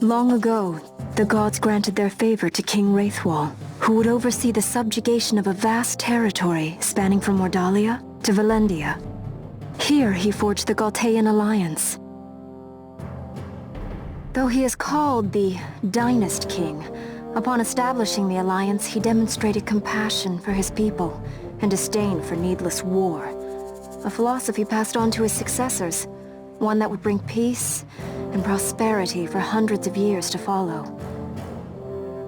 Long ago, the gods granted their favor to King Wraithwall, who would oversee the subjugation of a vast territory spanning from Mordalia to Valendia. Here he forged the Galtean Alliance. Though he is called the Dynast King, upon establishing the alliance he demonstrated compassion for his people and disdain for needless war. A philosophy passed on to his successors, one that would bring peace and prosperity for hundreds of years to follow.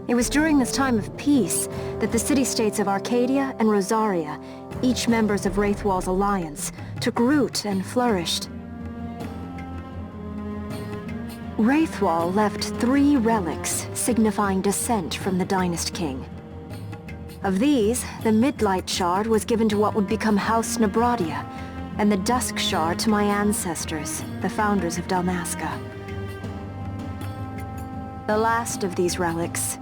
It was during this time of peace that the city-states of Arcadia and Rosaria, each members of Wraithwall's alliance, took root and flourished. Wraithwall left 3 relics signifying descent from the Dynast King. Of these, the Midlight Shard was given to what would become House Nabradia, and the Dusk Shard to my ancestors, the founders of Dalmasca. The last of these relics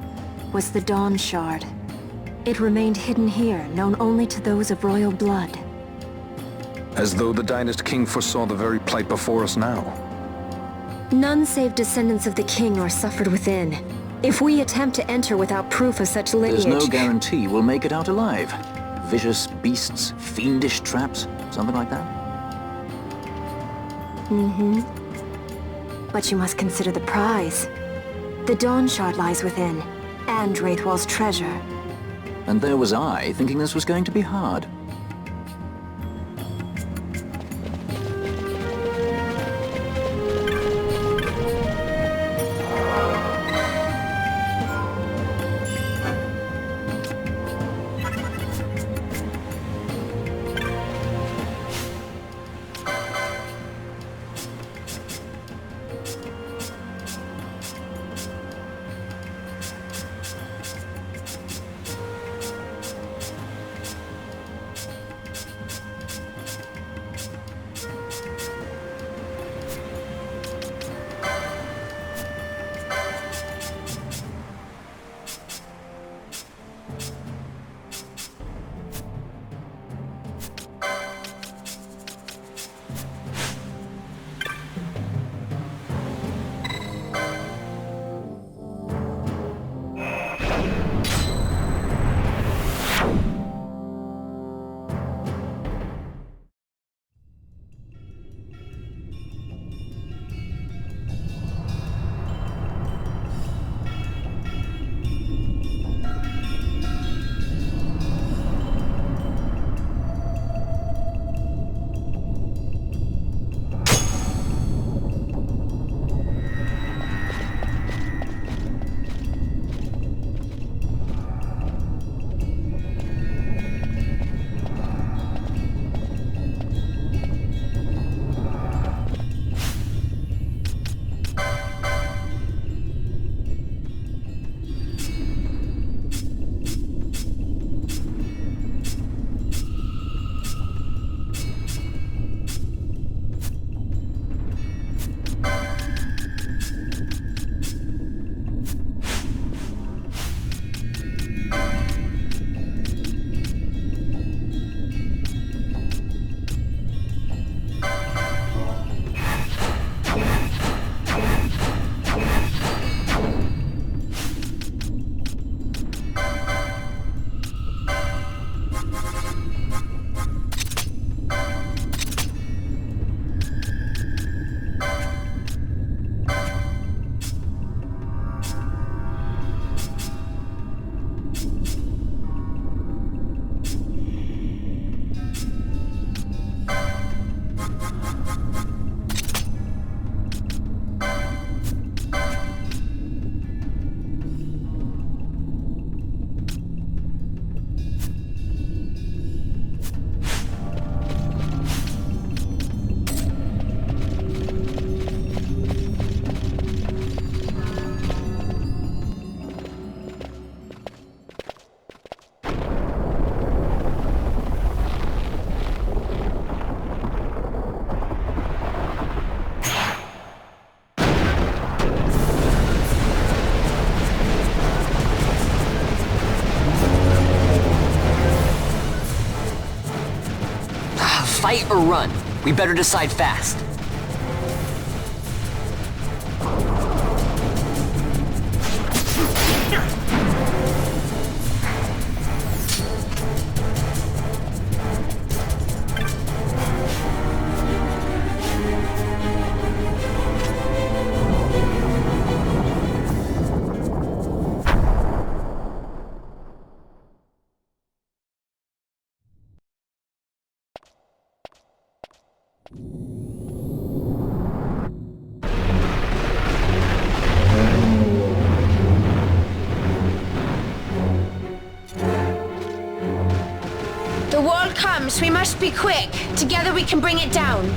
was the Dawn Shard. It remained hidden here, known only to those of royal blood. As though the Dynast King foresaw the very plight before us now. None save descendants of the king are suffered within. If we attempt to enter without proof of such lineage... There's no guarantee we'll make it out alive. Vicious beasts, fiendish traps, something like that? Mm-hmm. But you must consider the prize. The Dawn Shard lies within, and Wraithwall's treasure. And there was I, thinking this was going to be hard. Fight or run? We better decide fast. The wall comes. We must be quick. Together we can bring it down.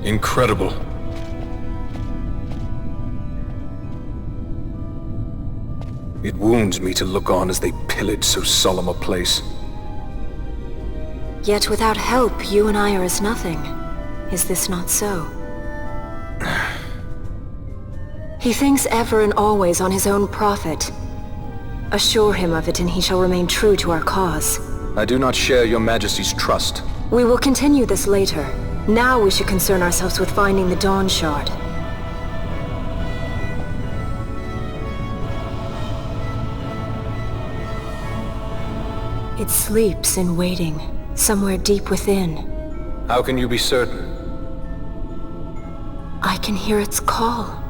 Incredible. It wounds me to look on as they pillage so solemn a place. Yet without help, you and I are as nothing. Is this not so? He thinks ever and always on his own profit. Assure him of it and he shall remain true to our cause. I do not share your Majesty's trust. We will continue this later. Now we should concern ourselves with finding the Dawn Shard. It sleeps in waiting, somewhere deep within. How can you be certain? I can hear its call.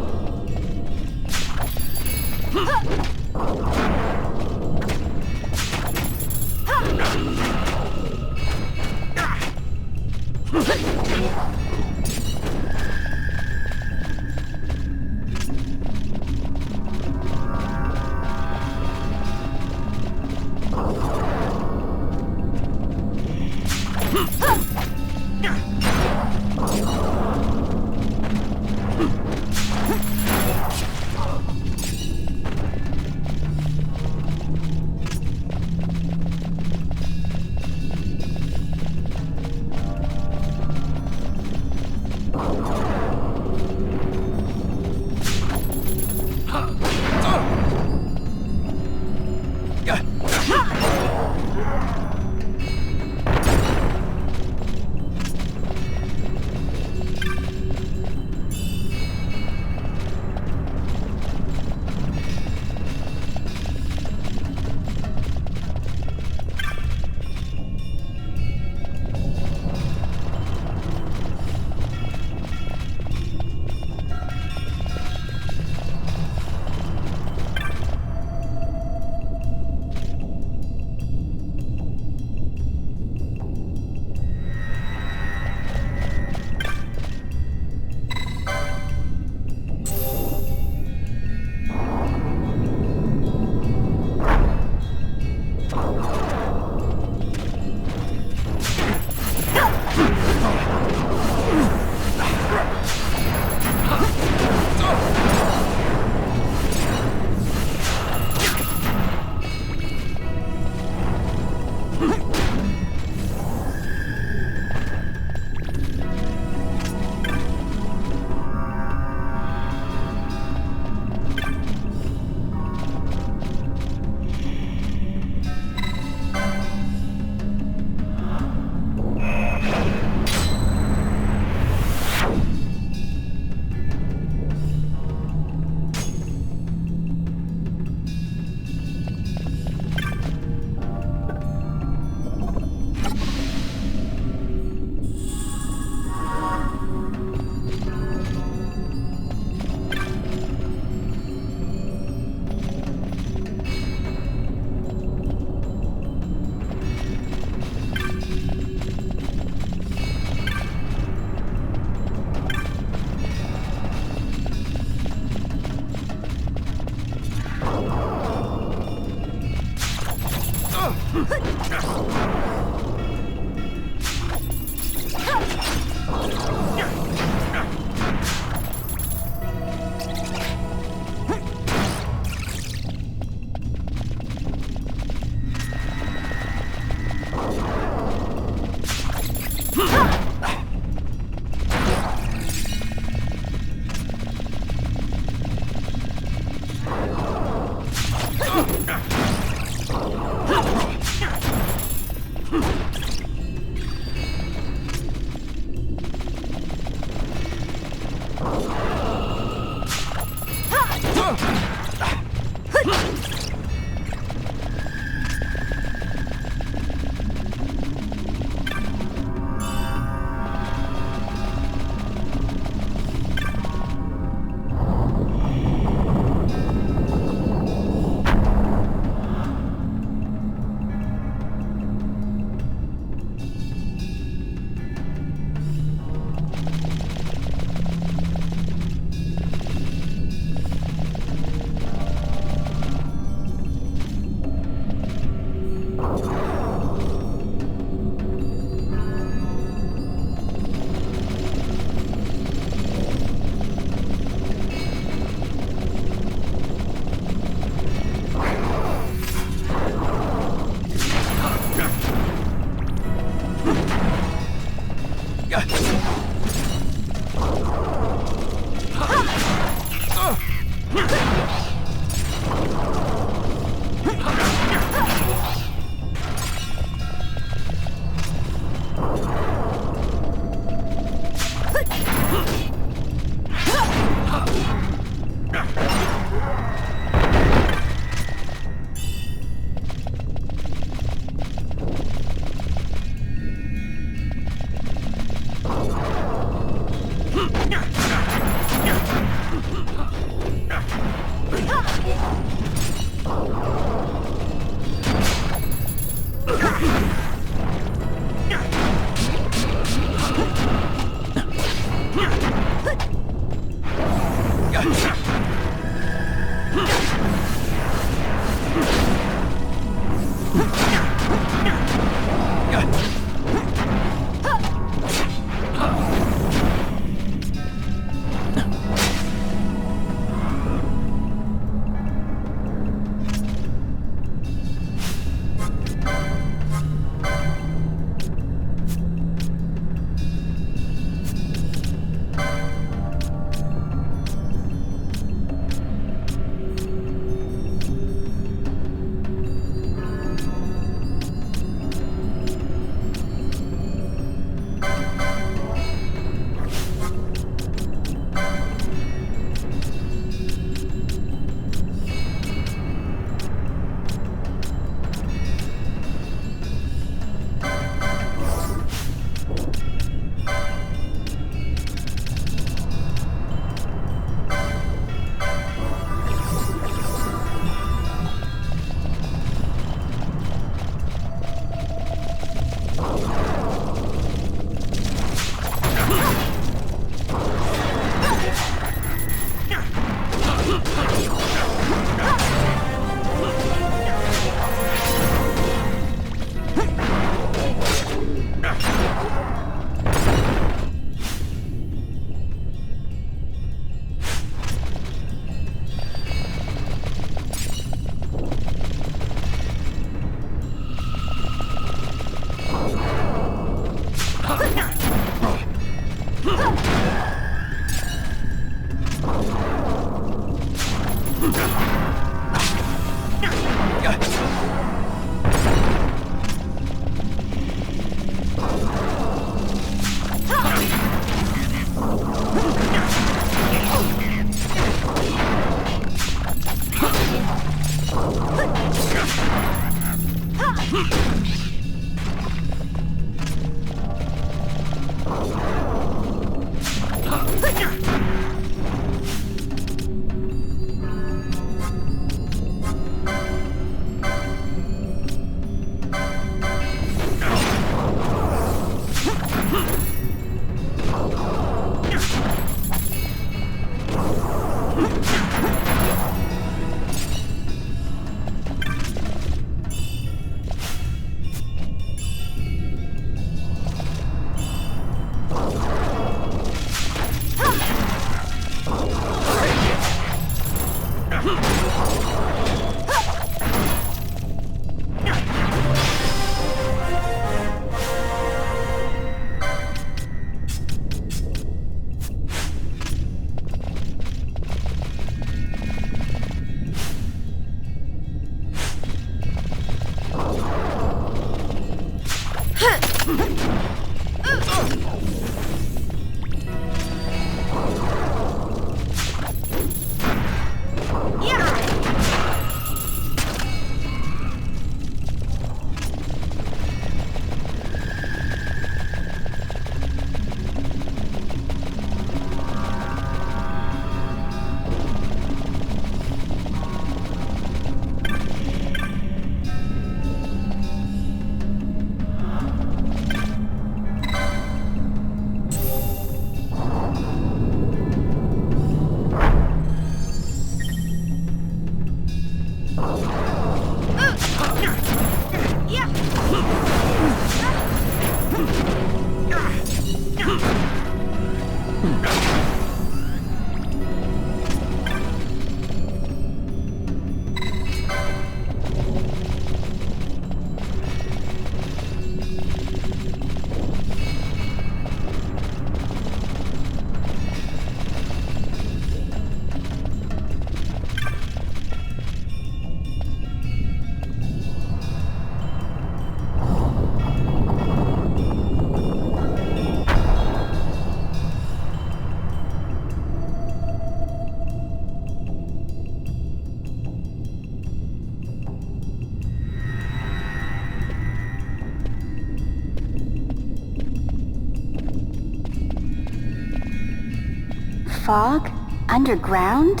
Fog? Underground?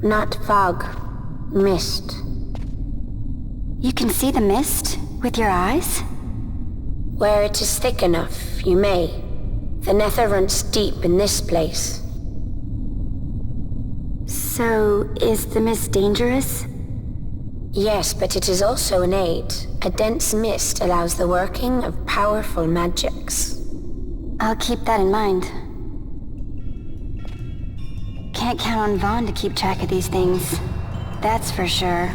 Not fog. Mist. You can see the mist with your eyes? Where it is thick enough, you may. The nether runs deep in this place. So, is the mist dangerous? Yes, but it is also an aid. A dense mist allows the working of powerful magics. I'll keep that in mind. Can't count on Vaughn to keep track of these things. That's for sure.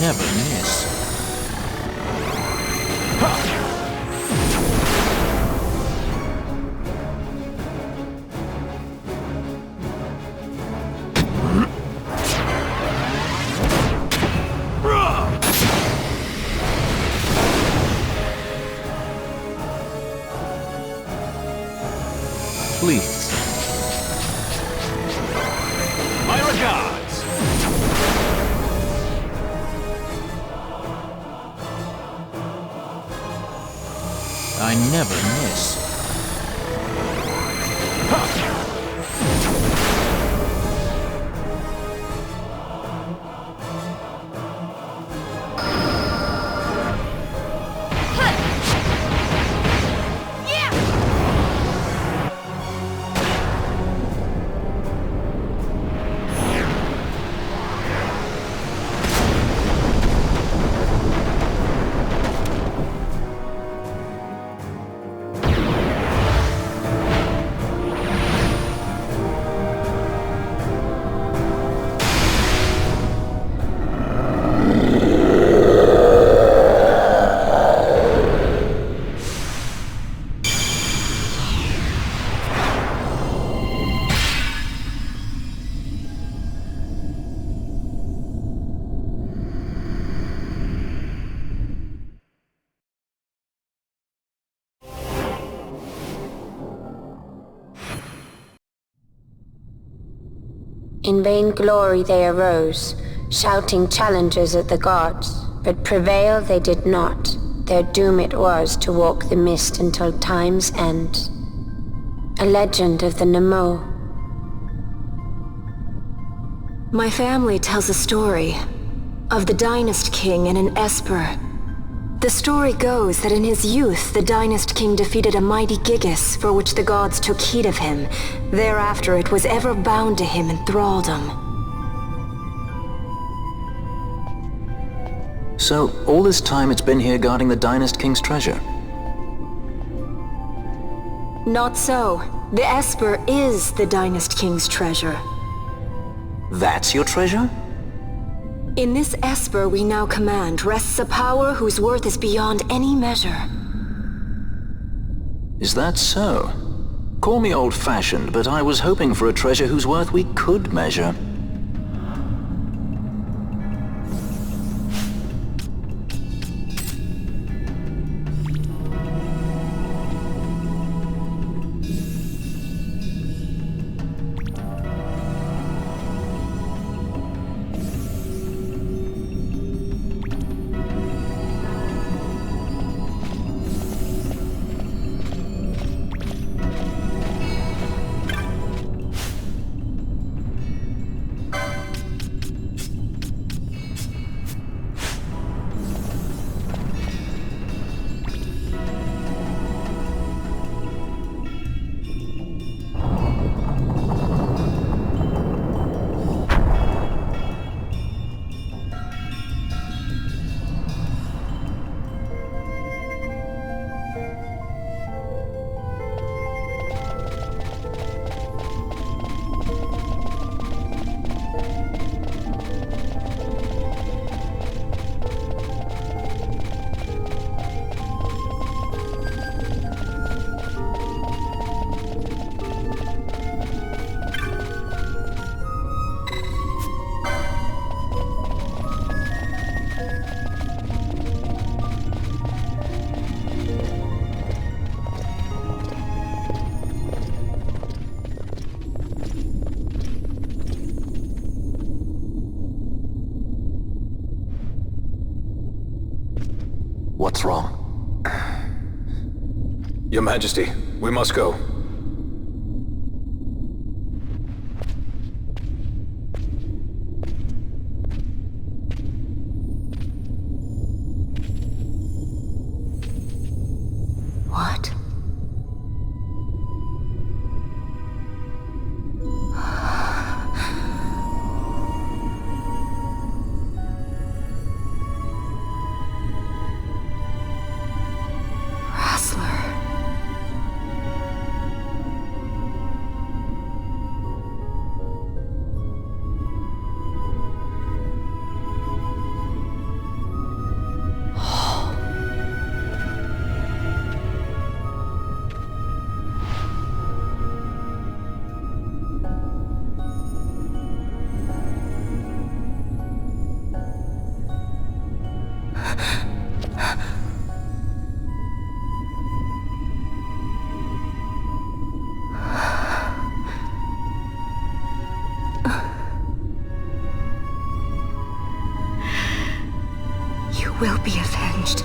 never miss. Please. My regards! I never miss. In vain glory they arose, shouting challenges at the gods, but prevail they did not. Their doom it was to walk the mist until time's end. A legend of the Nemo. My family tells a story of the Dynast King and an Esper. The story goes that in his youth, the Dynast King defeated a mighty Gigas for which the gods took heed of him. Thereafter it was ever bound to him in thraldom. So, all this time it's been here guarding the Dynast King's treasure? Not so. The Esper is the Dynast King's treasure. That's your treasure? In this Esper we now command rests a power whose worth is beyond any measure. Is that so? Call me old-fashioned, but I was hoping for a treasure whose worth we could measure. What's wrong? Your Majesty, we must go. What? You will be avenged.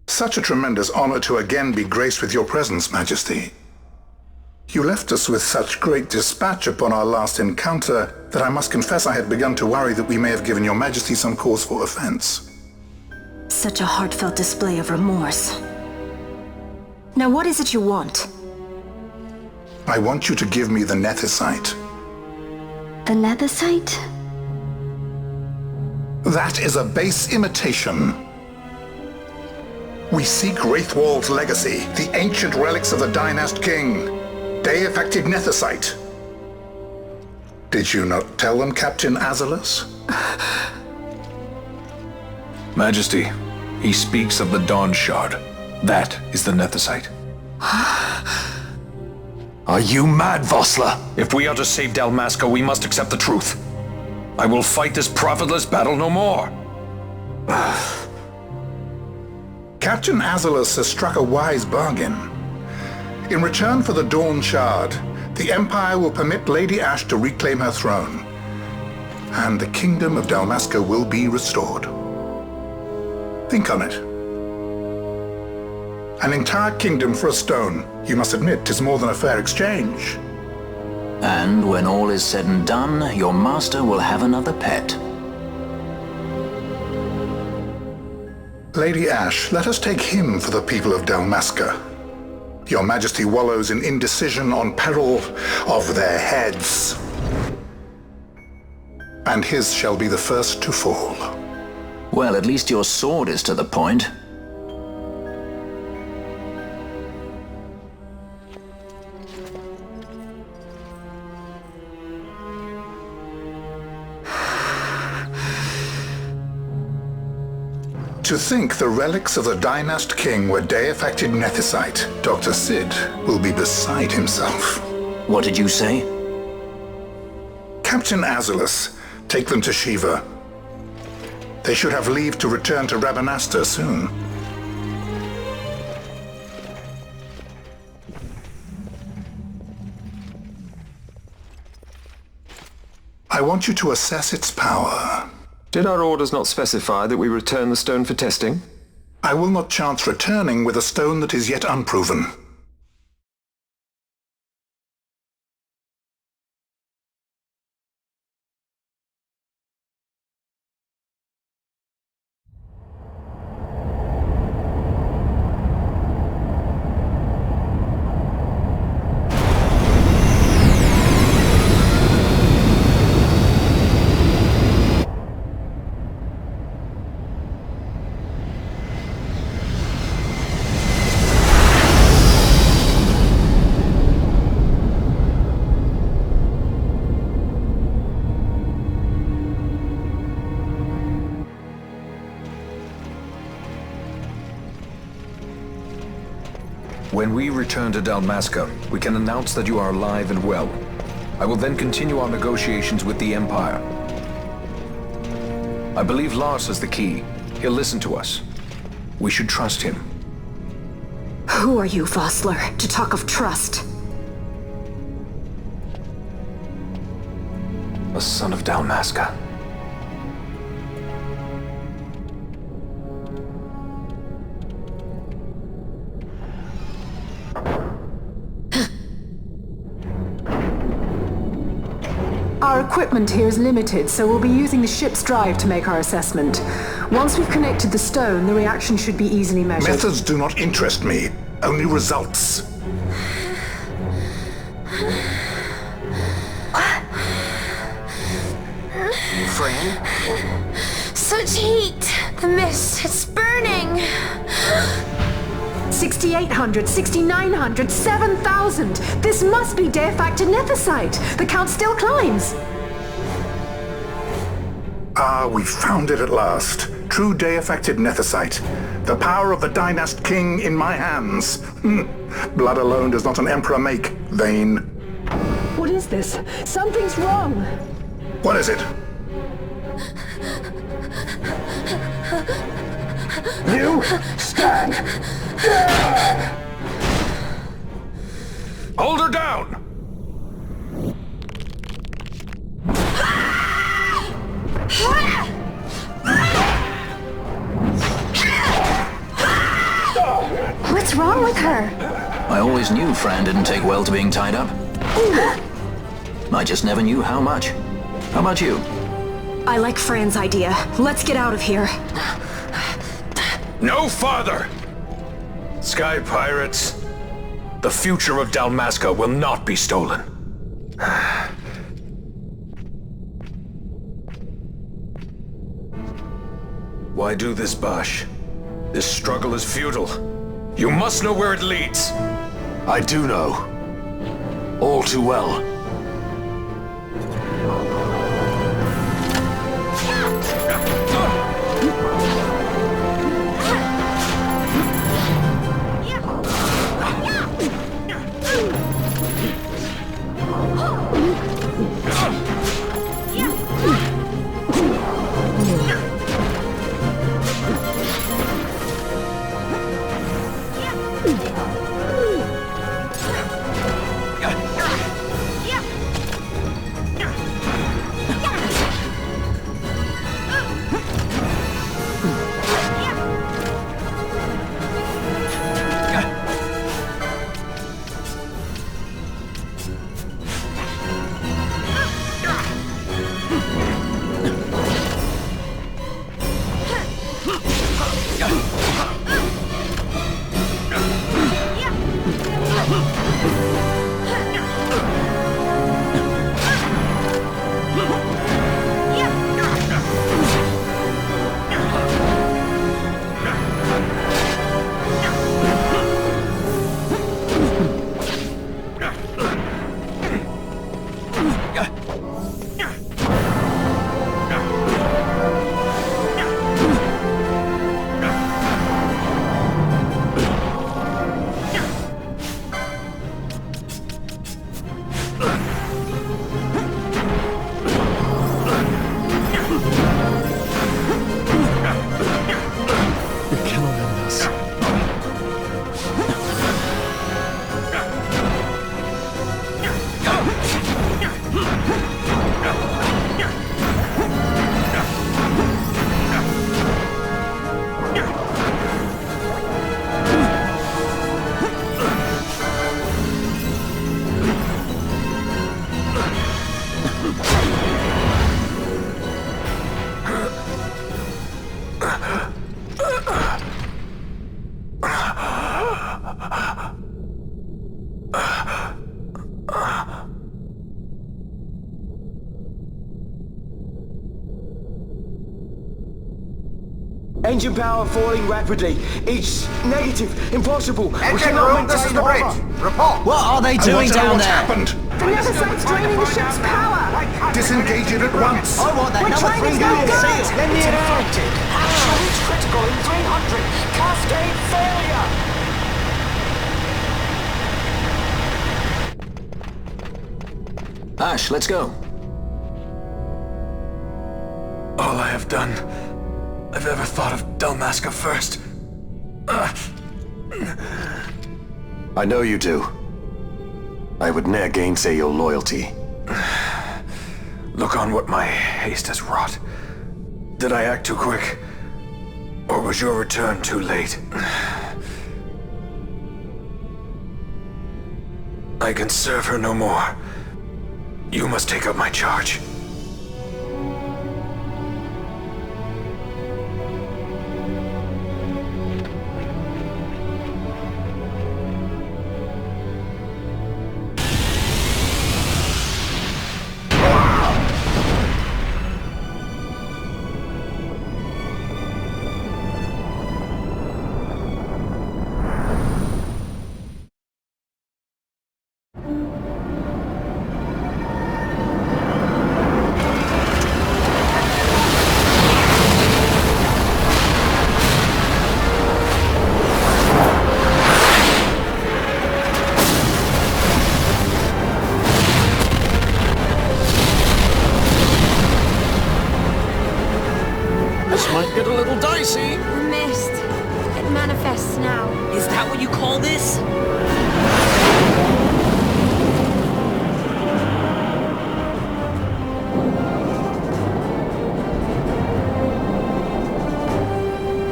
Such a tremendous honor to again be graced with your presence, Majesty. You left us with such great dispatch upon our last encounter that I must confess I had begun to worry that we may have given your Majesty some cause for offense. Such a heartfelt display of remorse. Now what is it you want? I want you to give me the Nethicite. The Nethicite? That is a base imitation. We seek Wraithwald's legacy, the ancient relics of the Dynast King. Day-affected Nethicite. Did you not tell them, Captain Azalus? Majesty, he speaks of the Dawn Shard. That is the Nethicite. Are you mad, Vossler? If we are to save Dalmasca, we must accept the truth. I will fight this profitless battle no more. Captain Azalus has struck a wise bargain. In return for the Dawn Shard, the Empire will permit Lady Ash to reclaim her throne, and the Kingdom of Dalmasca will be restored. Think on it. An entire kingdom for a stone. You must admit 'tis more than a fair exchange. And when all is said and done, your master will have another pet. Lady Ash, let us take him for the people of Dalmasca. Your Majesty wallows in indecision on peril of their heads. And his shall be the first to fall. Well, at least your sword is to the point. To think the relics of the Dynast King were day-affected Nethicite, Dr. Sid will be beside himself. What did you say? Captain Azalus, take them to Shiva. They should have leave to return to Rabanastre soon. I want you to assess its power. Did our orders not specify that we return the stone for testing? I will not chance returning with a stone that is yet unproven. When we return to Dalmasca, we can announce that you are alive and well. I will then continue our negotiations with the Empire. I believe Lars has the key. He'll listen to us. We should trust him. Who are you, Vossler, to talk of trust? A son of Dalmasca. Our equipment here is limited, so we'll be using the ship's drive to make our assessment. Once we've connected the stone, the reaction should be easily measured. Methods do not interest me, only results. Fran? Such heat! The mist, it's burning! 6,800, 6,900, 7,000! This must be de-factor nethicite! The count still climbs! Ah, we found it at last. True day-affected nethicite. The power of the Dynast King in my hands. Blood alone does not an emperor make, vain. What is this? Something's wrong! What is it? You stand! Hold her down! What's wrong with her? I always knew Fran didn't take well to being tied up. I just never knew how much. How about you? I like Fran's idea. Let's get out of here. No farther! Sky Pirates, the future of Dalmasca will not be stolen. Why do this, Bash? This struggle is futile. You must know where it leads. I do know. All too well. Engine power falling rapidly. It's negative. Impossible. Engine room, this is the bridge. Report. What are they doing down What's there? happened? The nether site's draining the ship's power! Disengage it at once. I want that We're number trying 3 to go unit good. seal. Let me out. Absolute critical in 300. Cascade failure. Ash, let's go. All I have done, I've ever thought of Dalmasca first. I know you do. I would ne'er gainsay your loyalty. Look on what my haste has wrought. Did I act too quick? Or was your return too late? I can serve her no more. You must take up my charge. Might get a little dicey. The mist. It manifests now. Is that what you call this?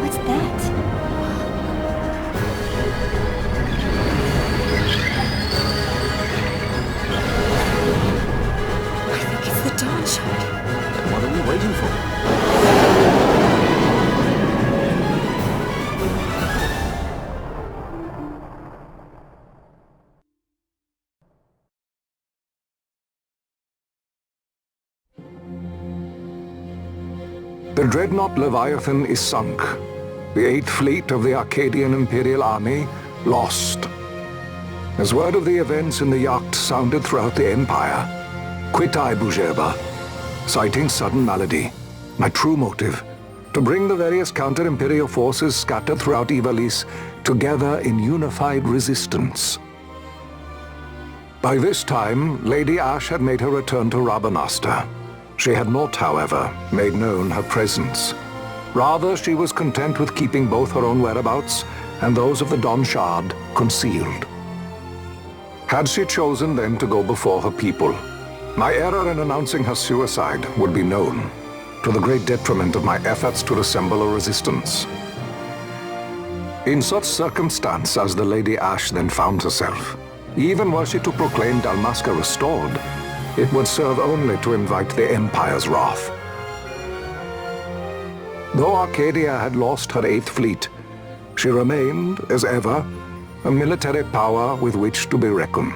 What's that? I think it's the dawn shard. What are we waiting for? The dreadnought Leviathan is sunk. The 8th Fleet of the Arcadian Imperial Army lost. As word of the events in the yacht sounded throughout the Empire, quit I Bujeba, citing sudden malady. My true motive, to bring the various counter-imperial forces scattered throughout Ivalice together in unified resistance. By this time, Lady Ash had made her return to Rabanastre. She had not, however, made known her presence. Rather, she was content with keeping both her own whereabouts and those of the Dawn Shard concealed. Had she chosen then to go before her people, my error in announcing her suicide would be known, to the great detriment of my efforts to assemble a resistance. In such circumstance as the Lady Ash then found herself, even were she to proclaim Dalmasca restored, it would serve only to invite the Empire's wrath. Though Arcadia had lost her 8th Fleet, she remained, as ever, a military power with which to be reckoned.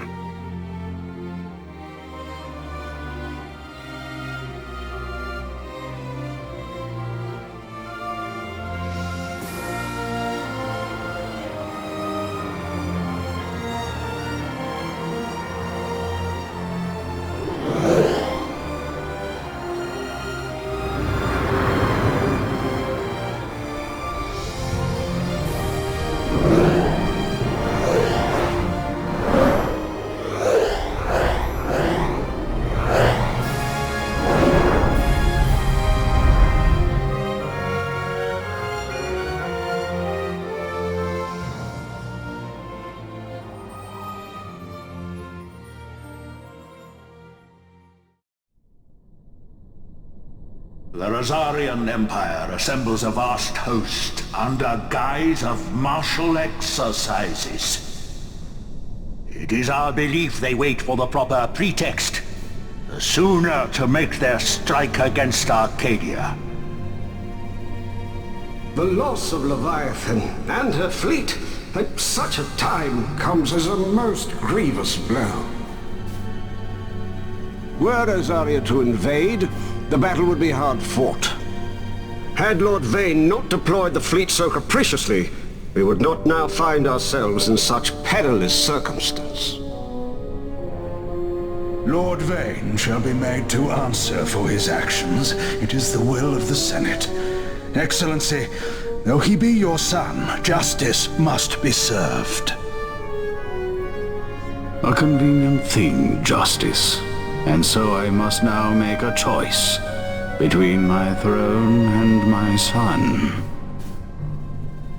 The Rosarian Empire assembles a vast host under guise of martial exercises. It is our belief they wait for the proper pretext, the sooner to make their strike against Arcadia. The loss of Leviathan and her fleet at such a time comes as a most grievous blow. Were Rosaria to invade, the battle would be hard fought. Had Lord Vane not deployed the fleet so capriciously, we would not now find ourselves in such perilous circumstance. Lord Vane shall be made to answer for his actions. It is the will of the Senate. Excellency, though he be your son, justice must be served. A convenient thing, justice. And so I must now make a choice between my throne and my son.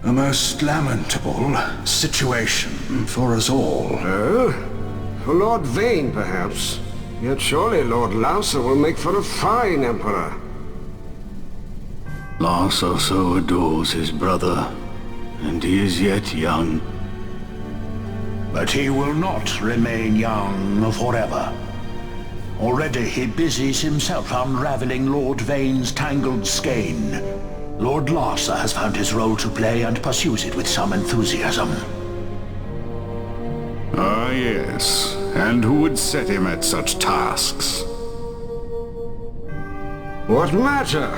A most lamentable situation for us all. Oh? For Lord Vane, perhaps. Yet surely Lord Lauser will make for a fine emperor. Lauser so adores his brother, and he is yet young. But he will not remain young forever. Already he busies himself unraveling Lord Vane's tangled skein. Lord Lauser has found his role to play and pursues it with some enthusiasm. Ah, yes. And who would set him at such tasks? What matter?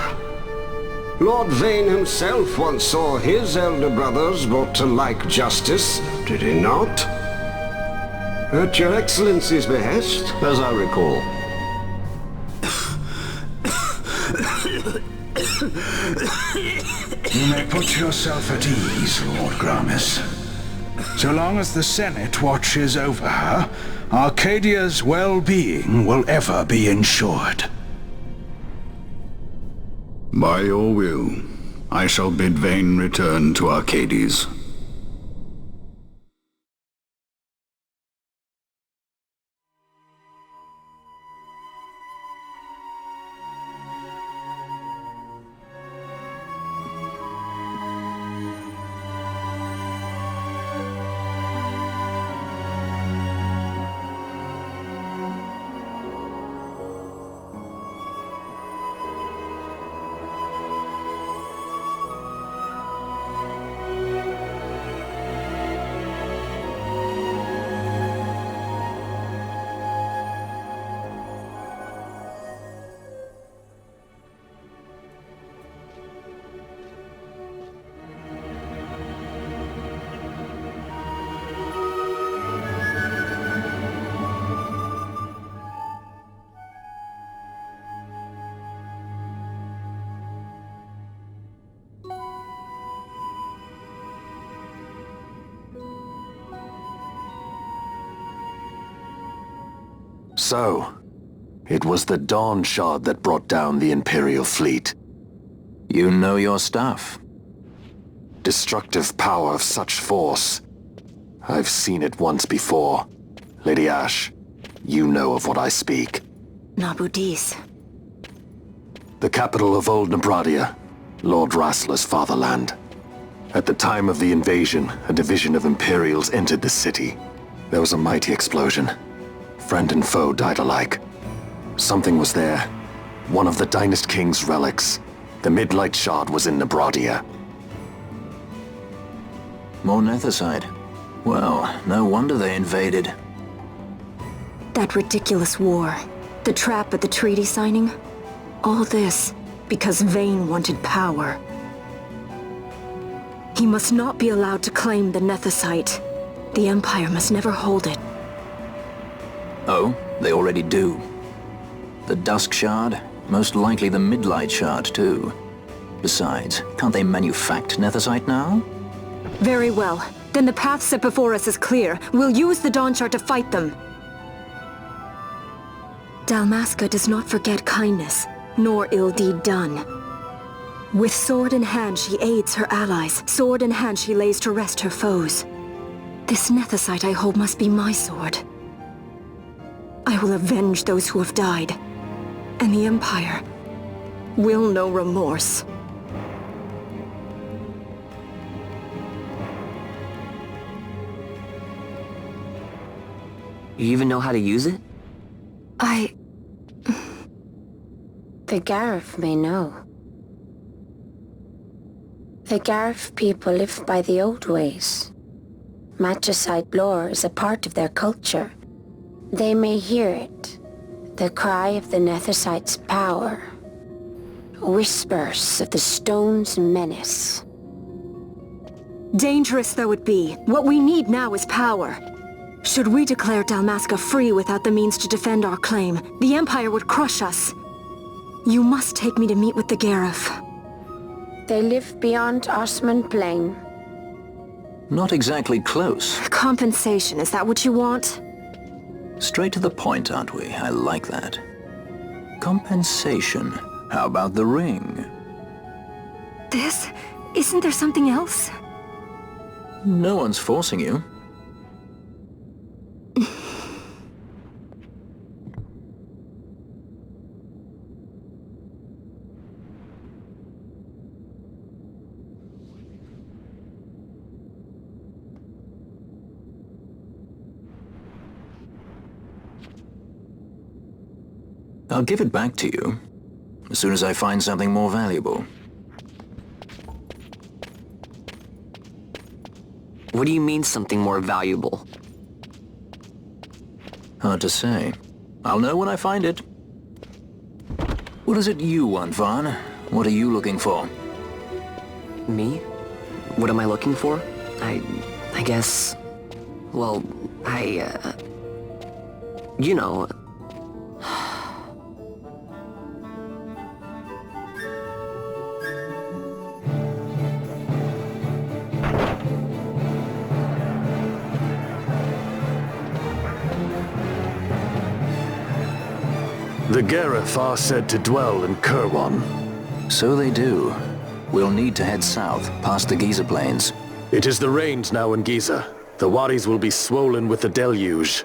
Lord Vane himself once saw his elder brothers brought to like justice, did he not? At your Excellency's behest, as I recall. You may put yourself at ease, Lord Gramis. So long as the Senate watches over her, Arcadia's well-being will ever be ensured. By your will, I shall bid Vane return to Arcades. So, it was the Dawn Shard that brought down the Imperial fleet. You know your stuff. Destructive power of such force. I've seen it once before. Lady Ash, you know of what I speak. Nabudis. The capital of Old Nebradia, Lord Rassler's fatherland. At the time of the invasion, a division of Imperials entered the city. There was a mighty explosion. Friend and foe died alike. Something was there. One of the Dynast King's relics. The Midlight Shard was in Nebradia. More Nethicite. Well, no wonder they invaded. That ridiculous war. The trap at the treaty signing. All this because Vane wanted power. He must not be allowed to claim the Nethicite. The Empire must never hold it. Oh, they already do. The Dusk Shard? Most likely the Midlight Shard, too. Besides, can't they manufacture Nethicite now? Very well. Then the path set before us is clear. We'll use the Dawn Shard to fight them. Dalmasca does not forget kindness, nor ill deed done. With sword in hand, she aids her allies. Sword in hand, she lays to rest her foes. This Nethicite I hold must be my sword. I will avenge those who have died, and the Empire will know remorse. You even know how to use it? The Garif may know. The Garif people live by the old ways. Matricide lore is a part of their culture. They may hear it, the cry of the Nethicite's power. Whispers of the stone's menace. Dangerous though it be, what we need now is power. Should we declare Dalmasca free without the means to defend our claim, the Empire would crush us. You must take me to meet with the Gareth. They live beyond Osman Plain. Not exactly close. Compensation, is that what you want? Straight to the point, aren't we? I like that. Compensation. How about the ring? This? Isn't there something else? No one's forcing you. I'll give it back to you as soon as I find something more valuable. What do you mean something more valuable? Hard to say. I'll know when I find it. What is it you want, Vaughn? What are you looking for? Me? What am I looking for? I guess... Well, you know... The Gareth are said to dwell in Kirwan. So they do. We'll need to head south, past the Giza Plains. It is the rains now in Giza. The wadis will be swollen with the deluge.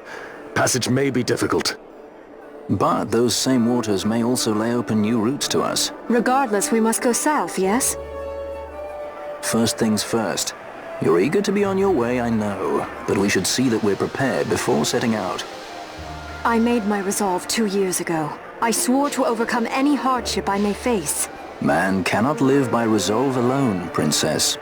Passage may be difficult. But those same waters may also lay open new routes to us. Regardless, we must go south, yes? First things first. You're eager to be on your way, I know. But we should see that we're prepared before setting out. I made my resolve 2 years ago. I swore to overcome any hardship I may face. Man cannot live by resolve alone, Princess.